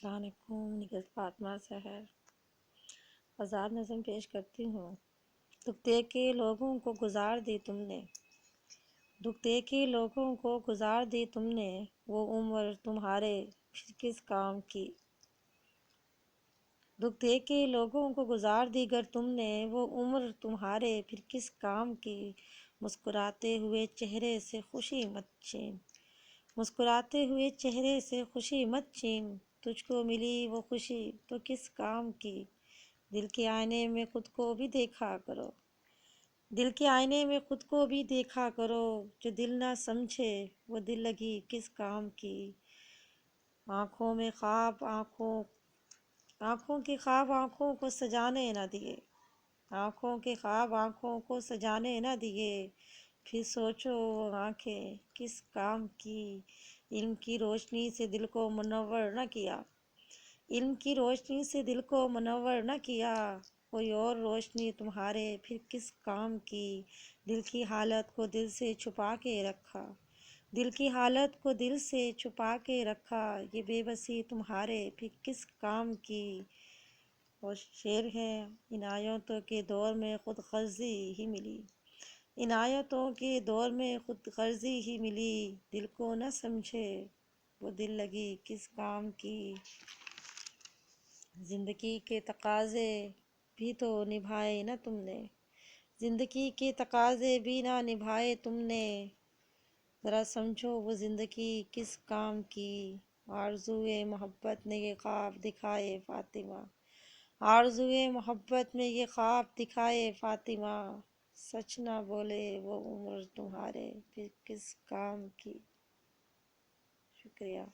السلام علیکم، نگہت فاطمہ سحر آزاد نظم پیش کرتی ہوں۔ دکھ دے کے لوگوں کو گزار دی تم نے، دکھ دے کے لوگوں کو گزار دی تم نے، وہ عمر تمہارے پھر کس کام کی۔ دکھ دے کے لوگوں کو گزار دی گر تم نے، وہ عمر تمہارے پھر کس کام کی۔ مسکراتے ہوئے چہرے سے خوشی مت چھین، مسکراتے ہوئے چہرے سے خوشی مت چھین، تجھ کو ملی وہ خوشی تو کس کام کی۔ دل کے آئینے میں خود کو بھی دیکھا کرو، دل کے آئینے میں خود کو بھی دیکھا کرو، جو دل نہ سمجھے وہ دل لگی کس کام کی۔ آنکھوں میں خواب آنکھوں کے خواب آنکھوں کو سجانے نہ دیے، آنکھوں کے خواب آنکھوں کو سجانے نہ دیے، پھر سوچو وہ آنکھیں کس کام کی۔ علم کی روشنی سے دل کو منور نہ کیا، علم کی روشنی سے دل کو منور نہ کیا، کوئی اور روشنی تمہارے پھر کس کام کی۔ دل کی حالت کو دل سے چھپا کے رکھا، دل کی حالت کو دل سے چھپا کے رکھا، یہ بے بسی تمہارے پھر کس کام کی۔ اور شعر ہے، عنایتوں کے دور میں خود غرضی ہی ملی، عنایتوں کے دور میں خود غرضی ہی ملی، دل کو نہ سمجھے وہ دل لگی کس کام کی۔ زندگی کے تقاضے بھی تو نبھائے نہ تم نے، زندگی کے تقاضے بھی نہ نبھائے تم نے، ذرا سمجھو وہ زندگی کس کام کی۔ آرزوئے محبت نے یہ خواب دکھائے فاطمہ، آرزوئے محبت میں یہ خواب دکھائے فاطمہ، سچ نہ بولے وہ عمر تمہارے پھر کس کام کی۔ شکریہ۔